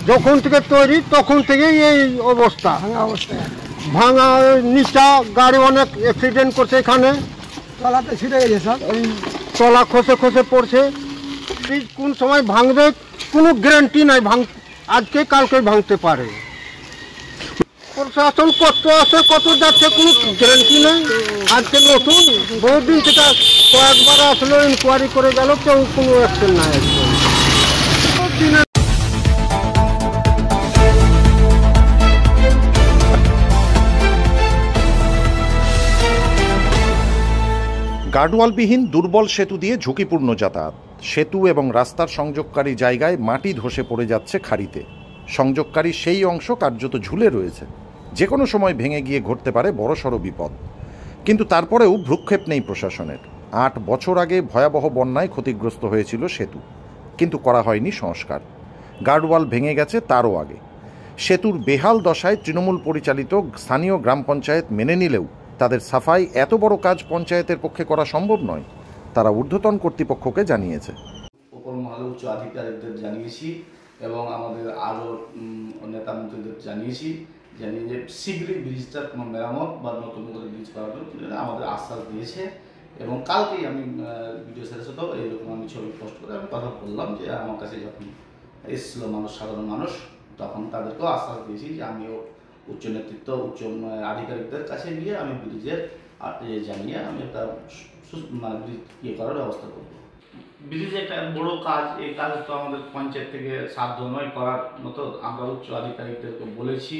যখন থেকে তৈরি তখন থেকেই এই অবস্থা, ভাঙা নিচা, গাড়ি অনেক অ্যাক্সিডেন্ট করছে, এখানে তলাতে ছিঁড়ে গেছে সব, এই তলা খসে খসে পড়ছে। কোন সময় ভাঙবে কোনো গ্যারান্টি নাই, আজকে কালকে ভাঙতে পারে। প্রশাসন কত আছে কত যাচ্ছে কোনো গ্যারান্টি নেই। আজকে নতুন, বহুদিন থেকে কয়েকবার আসলো, ইনকোয়ারি করে গেল, কেউ কোনো অ্যাকশন নাই। গার্ডওয়ালবিহীন দুর্বল সেতু দিয়ে ঝুঁকিপূর্ণ যাতায়াত। সেতু এবং রাস্তার সংযোগকারী জায়গায় মাটি ধসে পড়ে যাচ্ছে খাড়িতে। সংযোগকারী সেই অংশ কার্যত ঝুলে রয়েছে, যে কোনো সময় ভেঙে গিয়ে ঘটতে পারে বড়সড় বিপদ। কিন্তু তারপরেও ভ্রুক্ষেপ নেই প্রশাসনের। 8 বছর আগে ভয়াবহ বন্যায় ক্ষতিগ্রস্ত হয়েছিল সেতু, কিন্তু করা হয়নি সংস্কার। গার্ডওয়াল ভেঙে গেছে তারও আগে। সেতুর বেহাল দশায় তৃণমূল পরিচালিত স্থানীয় গ্রাম পঞ্চায়েত মেনে নিলেও তাদের সাফাই এত বড় কাজ পঞ্চায়েতের পক্ষে করা সম্ভব নয়। তারা ঊর্ধ্বতন কর্তৃপক্ষকে জানিয়েছে। উপর মহলে উচ্চ আধিকারিকদের জানিয়েছি এবং আমাদের আরও নেতা মন্ত্রীদের জানিয়ে যে শীঘ্রই ব্রিজটার কোনো মেরামত বা নতুন করে ব্রিজ করার জন্য আমাদের আশ্বাস দিয়েছে। এবং কালকেই আমি ভিডিও স্যারের সাথেও এইরকম আমি ছবি পোস্ট করে আমি কথা বললাম যে আমার কাছে যখন এসেছিল সাধারণ মানুষ, তখন তাদেরকেও আশ্বাস দিয়েছি যে আমিও উচ্চ নেতৃত্ব, উচ্চ আধিকারিকদের কাছে গিয়ে আমি ব্রিজের জানিয়ে আমি একটা ব্রিজ করার ব্যবস্থা করব। ব্রিজ একটা বড় কাজ, এই কাজ তো আমাদের পঞ্চায়েত থেকে সাধ্য নয় করার মতো। আমরা উচ্চ আধিকারিকদেরকে বলেছি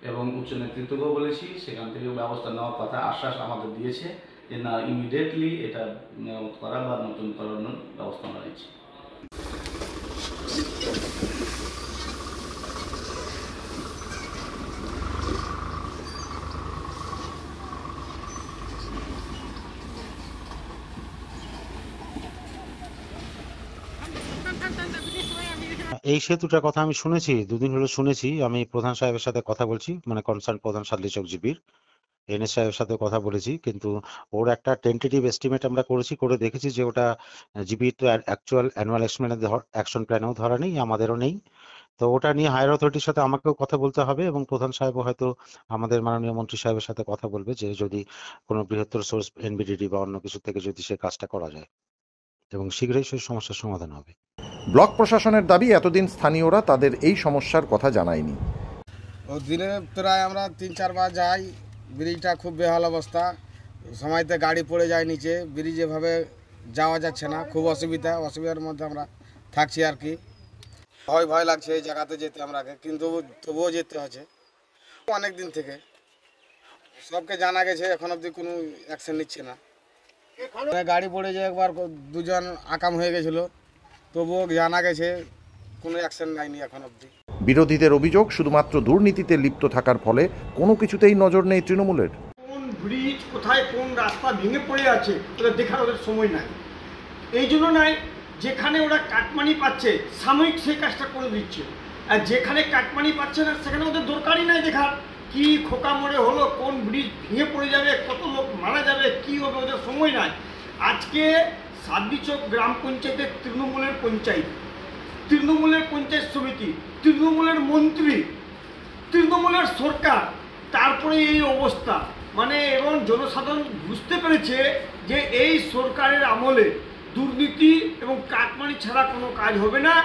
এবং উচ্চ নেতৃত্বকেও বলেছি, সেখান থেকে ব্যবস্থা নেওয়ার কথা আশ্বাস আমাদের দিয়েছে যে না, ইমিডিয়েটলি এটা মেরামত করা বা নতুন করানোর ব্যবস্থা আমরা নিচ্ছি। এই সেতুটার কথা আমি শুনেছি, 2 দিন হলো শুনেছি। আমি প্রধান সাহেবের সাথে কথা বলছি, কনসার্ন প্রধান সাদলিচক জিবির এনএস সাহেবের সাথে কথা বলেছি, কিন্তু ওর একটা টেন্টেটিভ এস্টিমেট আমরা করেছি, করে দেখেছি যে ওটা জিবির তো অ্যাকচুয়াল অ্যানুয়াল অ্যাকশন প্ল্যানেও ধরা নেই, আমাদেরও নেই। তো ওটা নিয়ে হায়ার অথরিটির সাথে আমাকেও কথা বলতে হবে এবং প্রধান সাহেবও হয়তো আমাদের মাননীয় মন্ত্রী সাহেবের সাথে কথা বলবে যে যদি কোনো বৃহত্তর সোর্স এনবিডিডি বা অন্য কিছু থেকে যদি সে কাজটা করা যায় এবং শীঘ্রই সেই সমস্যার সমাধান হবে। ব্লক প্রশাসনের দাবি, এতদিন স্থানীয়রা তাদের এই সমস্যার কথা জানায়নি। দিনে প্রায় আমরা 3-4 বার যাই। ব্রিজটা খুব বেহাল অবস্থা, সময়তে গাড়ি পড়ে যায় নিচে, ব্রিজ এভাবে যাওয়া যাচ্ছে না, খুব অসুবিধার মধ্যে আমরা থাকছি আর কি। ভয় লাগছে এই জায়গাতে যেতে আমরাকে, কিন্তু তবুও যেতে হচ্ছে। অনেক দিন থেকে সবকে জানা গেছে, এখন অবধি কোনো অ্যাকশন নিচ্ছে না। গাড়ি পড়ে যায়, একবার 2 জন আকাম হয়ে গেছিলো, তবুও জানা গেছে, কোনো অ্যাকশন নেয়নি এখন অবধি। বিরোধীদের অভিযোগ, শুধুমাত্র দুর্নীতিতে লিপ্ত থাকার ফলে কোনো কিছুতেই নজর নেই তৃণমূলের। কোন ব্রিজ কোথায় কোন রাস্তা ভেঙে পড়ে আছে ওদের দেখার ওদের সময় নাই। এই জন্য নাই, যেখানে ওরা কাটমানি পাচ্ছে সাময়িক সেই কাজটা করে দিচ্ছে, আর যেখানে কাটমানি পাচ্ছে না সেখানে ওদের দরকারই নাই দেখার কি খোকা মোড়ে হলো, কোন ব্রিজ ভেঙে পড়ে যাবে, কত লোক মারা যাবে, কি হবে, ওদের সময় নাই। আজকে সাদলিচক গ্রাম পঞ্চায়েতের তৃণমূলের পঞ্চায়েত, তৃণমূলের পঞ্চায়েত সমিতি, তৃণমূলের মন্ত্রী, তৃণমূলের সরকার, তারপরে এই অবস্থা। এবং জনসাধারণ বুঝতে পেরেছে যে এই সরকারের আমলে দুর্নীতি এবং কাটমানি ছাড়া কোনো কাজ হবে না।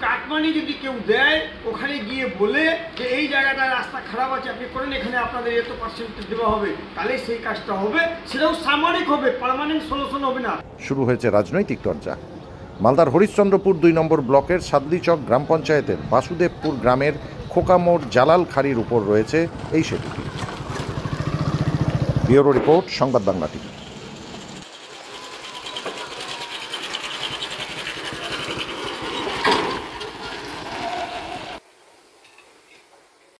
কাটমানি যদি কেউ দেয়, ওখানে গিয়ে বলে যে এই জায়গাটায় রাস্তা খারাপ আছে, আপনি করেন, এখানে আপনাদের এত পার্সেন্টেজ দেওয়া হবে, তাহলে সেই কাজটা হবে, সেটাও সাময়িক হবে, পার্মানেন্ট সলিউশন হবে না। শুরু হয়েছে রাজনৈতিক চর্চা। মালদার হরিশ্চন্দ্রপুর 2 নম্বর ব্লকের সাদলিচক গ্রাম পঞ্চায়েতের বাসুদেবপুর গ্রামের খোকামোড় জালাল খাড়ির উপর রয়েছে এই সেতুটি। ব্যুরো রিপোর্ট, সংবাদ বাংলা টিভি।